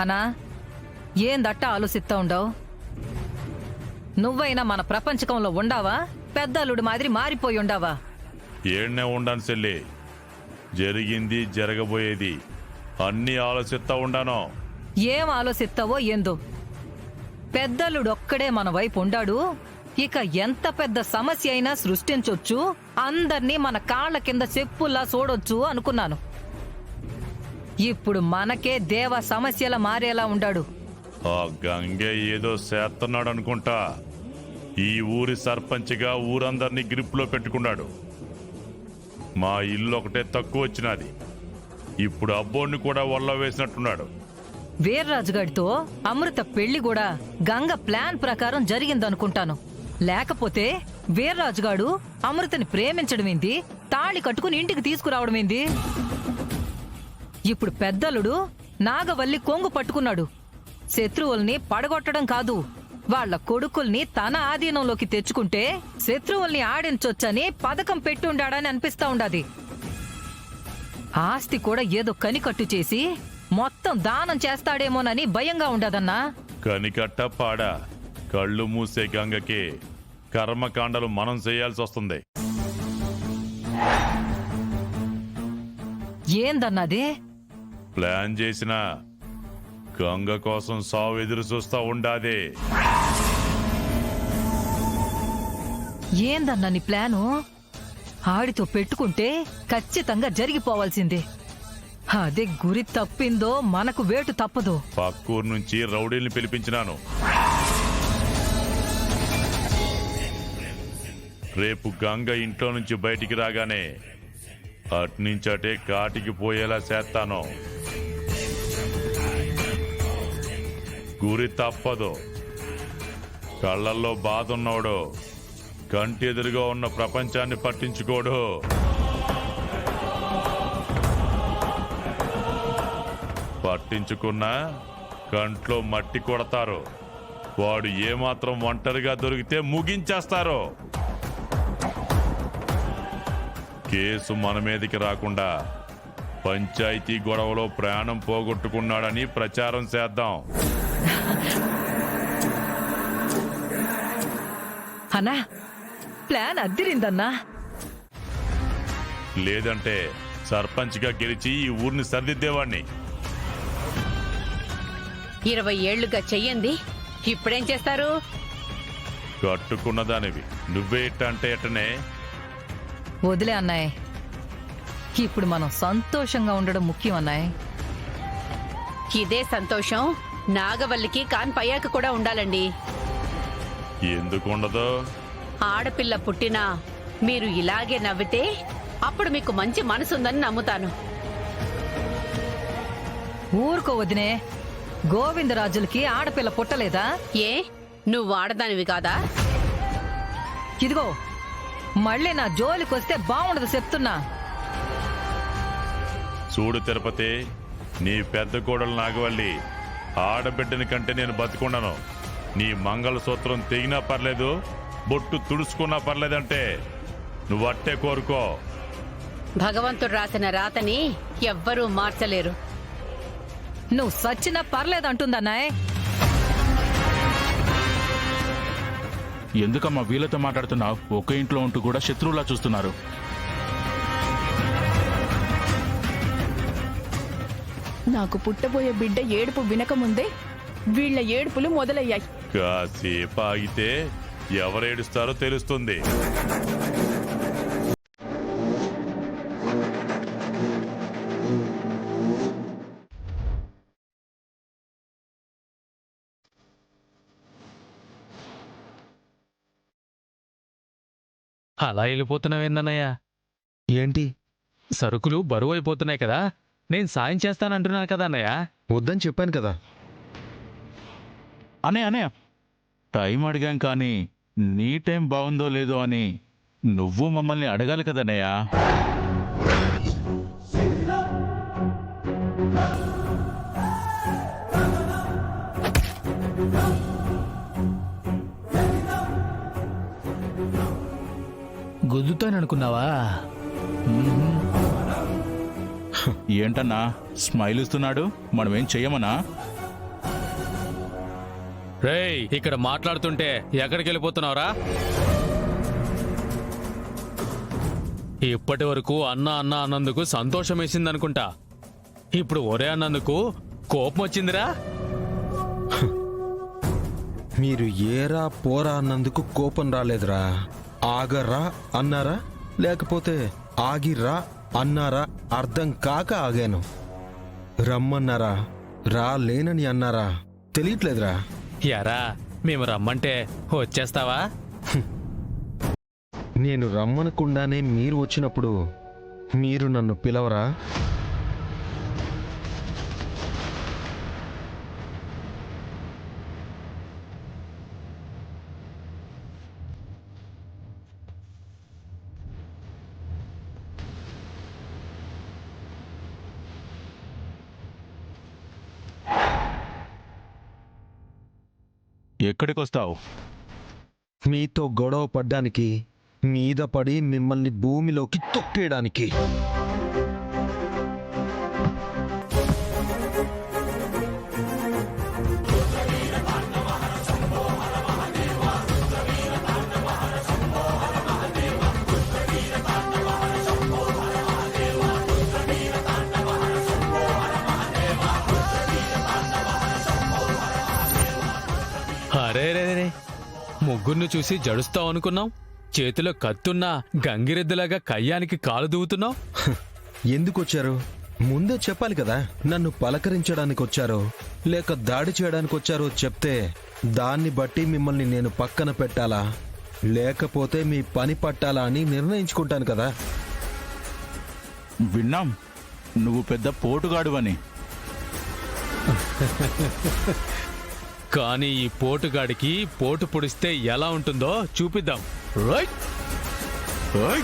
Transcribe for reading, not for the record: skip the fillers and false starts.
అనా ఏందట్టా ఆలోచిస్తా ఉండవు? నువ్వైనా మన ప్రపంచకంలో ఉండావా? పెద్దల్లుడు మాదిరి మారిపోయి ఉండావా? ఏడ్నే ఉండాను చెల్లి. జరిగింది జరగబోయేది అన్నీ ఆలోచిస్తా ఉండాను. ఏం ఆలోచిస్తావో ఏందో. పెద్దల్లుడు ఒక్కడే మన వైపు ఉండాడు. ఇక ఎంత పెద్ద సమస్య అయినా సృష్టించొచ్చు, అందర్నీ మన కాళ్ల కింద చెప్పుల్లా చూడొచ్చు అనుకున్నాను. ఇప్పుడు మనకే దేవ సమస్యల మారేలా ఉండాడు. ఆ గంగే ఏదో చేస్తున్నాడు అనుకుంటా. ఈ ఊరి సర్పంచ్గా ఊరందరినీ గ్రిప్లో పెట్టుకున్నాడు. మా ఇల్లు ఒకటే తక్కువ వచ్చినది. ఇప్పుడు అబ్బోడిని కూడా వల్ల వేసినట్టున్నాడు. వీర్రాజుగాడితో అమృత పెళ్లి కూడా గంగ ప్లాన్ ప్రకారం జరిగిందనుకుంటాను. లేకపోతే వీర్రాజుగాడు అమృతని ప్రేమించడమేంది, తాళి కట్టుకుని ఇంటికి తీసుకురావడమేంది? ఇప్పుడు పెద్దలుడు నాగవల్లి కొంగు పట్టుకున్నాడు. శత్రువుల్ని పడగొట్టడం కాదు, వాళ్ల కొడుకుల్ని తన ఆధీనంలోకి తెచ్చుకుంటే శత్రువుల్ని ఆడించొచ్చని పథకం పెట్టుండాడని అనిపిస్తా ఉండాది. ఆస్తి కూడా ఏదో కనికట్టు చేసి మొత్తం దానం చేస్తాడేమోనని భయంగా ఉండదన్నా. కనికట్ట పాడా కళ్ళు మూసే గంగకి కర్మకాండలు మనం చేయాల్సి వస్తుంది. ఏందన్నది? ప్లాన్ చేసిన గంగ కోసం సావు ఎదురు చూస్తా ఉండాది. ఏందన్నా నీ ప్లాను? ఆడితో పెట్టుకుంటే ఖచ్చితంగా జరిగిపోవాల్సిందే. అదే గురి తప్పిందో మనకు వేటు తప్పదు. పక్కూరు నుంచి రౌడీల్ని పిలిపించినాను. రేపు గంగ ఇంట్లో నుంచి బయటికి రాగానే అట్నుంచటే కాటికి పోయేలా చేస్తాను. గురి తప్పదు. కళ్ళల్లో బాధ ఉన్నవాడు కంటి ఎదురుగా ఉన్న ప్రపంచాన్ని పట్టించుకోడు. పట్టించుకున్నా కంట్లో మట్టి కొడతారు. వాడు ఏమాత్రం ఒంటరిగా దొరికితే ముగించేస్తారు. కేసు మన మీదకి రాకుండా పంచాయతీ గొడవలో ప్రాణం పోగొట్టుకున్నాడని ప్రచారం చేద్దాం. అన్నా, ప్లాన్ అద్దిరిందన్నా. లేదంటే సర్పంచ్గా గెలిచి ఈ ఊరిని సరిదిద్దేవాణ్ణి. 20 ఏళ్లుగా చెయ్యండి, ఇప్పుడేం చేస్తారు? కట్టుకున్నదానివి నువ్వే ఇట్టంటే ఎట్టనే. వదిలే అన్నాయ్, ఇప్పుడు మనం సంతోషంగా ఉండడం ముఖ్యం అన్నాయ్. ఇదే సంతోషం నాగవల్లికి కాన్పయ్యాక కూడా ఉండాలండి. ఎందుకుండదు? ఆడపిల్ల పుట్టినా మీరు ఇలాగే నవ్వితే అప్పుడు మీకు మంచి మనసుందని నమ్ముతాను. ఊరుకో వదినే, గోవిందరాజులకి ఆడపిల్ల పుట్టలేదా? ఏ, నువ్వు ఆడదానివి కాదా? ఇదిగో మళ్ళీ నా జోలికొస్తే బాగుండదు చెప్తున్నా. చూడు తిరుపతి, నీ పెద్ద కోడలు నాగవల్లి ఆడబిడ్డని కంటే నేను బతుకున్నాను. నీ మంగళసూత్రం తెగినా పర్లేదు, బొట్టు తుడుచుకున్నా పర్లేదంటే నువ్వు అట్టే కోరుకో. భగవంతుడు రాసిన రాతని ఎవ్వరూ మార్చలేరు. నువ్వు సచ్చినా పర్లేదంటుందన్నాయ్. ఎందుకమ్మా వీళ్ళతో మాట్లాడుతున్నావు? ఒక ఇంట్లో ఉంటూ కూడా శత్రువులా చూస్తున్నారు. నాకు పుట్టబోయే బిడ్డ ఏడుపు వినకముందే వీళ్ల ఏడుపులు మొదలయ్యాయి. కాసేపు ఆగితే ఎవరేడుస్తారో తెలుస్తుంది. అలా వెళ్ళిపోతున్నావేందన్నయ్య? ఏంటి? సరుకులు బరువు అయిపోతున్నాయి కదా, నేను సాయం చేస్తానంటున్నాను కదా అన్నయ్య. వద్దని చెప్పాను కదా. అన్నయ్య టైం అడిగాం కానీ నీ టైం బాగుందో లేదో అని నువ్వు మమ్మల్ని అడగాలి కదన్నయ్య. గుద్దుతాననుకున్నావా? ఏంటన్నా స్మైల్ ఇస్తున్నాడు? మనమేం చెయ్యమనా? రేయ్ ఇక్కడ మాట్లాడుతుంటే ఎక్కడికి వెళ్ళిపోతున్నావురా? ఇప్పటి వరకు అన్న అన్న అన్నందుకు సంతోషం వేసిందనుకుంటా. ఇప్పుడు ఒరే అన్నందుకు కోపం వచ్చిందిరా? మీరు ఏరా పోరా అన్నందుకు కోపం రాలేదురా. ఆగరా అన్నారా లేకపోతే ఆగిర్రా అన్నారా అర్థం కాక ఆగాను. రమ్మన్నారా రాలేనని అన్నారా తెలియట్లేదురా. యారా మేము రమ్మంటే వచ్చేస్తావా? నేను రమ్మనకుండానే మీరు వచ్చినప్పుడు మీరు నన్ను పిలవరా? ఎక్కడికి వస్తావు? మీతో గొడవ పడ్డానికి, మీద పడి మిమ్మల్ని భూమిలోకి తొక్కేయడానికి. అరే రే రే, ముగ్గురిని చూసి జడుస్తావు అనుకున్నాం. చేతిలో కత్తున్నా గంగిరెద్దులాగా కయ్యానికి కాలు దూవుతున్నావు. ఎందుకు వచ్చారు? ముందే చెప్పాలి కదా. నన్ను పలకరించడానికి వచ్చారో లేక దాడి చేయడానికి వచ్చారో చెప్తే దాన్ని బట్టి మిమ్మల్ని నేను పక్కన పెట్టాలా లేకపోతే మీ పని పట్టాలా అని నిర్ణయించుకుంటాను కదా. విన్నాం నువ్వు పెద్ద పోటుగాడువని. కానీ ఈ పోటుగాడికి పోటు పొడిస్తే ఎలా ఉంటుందో చూపిద్దాం. రైట్. ఓయ్!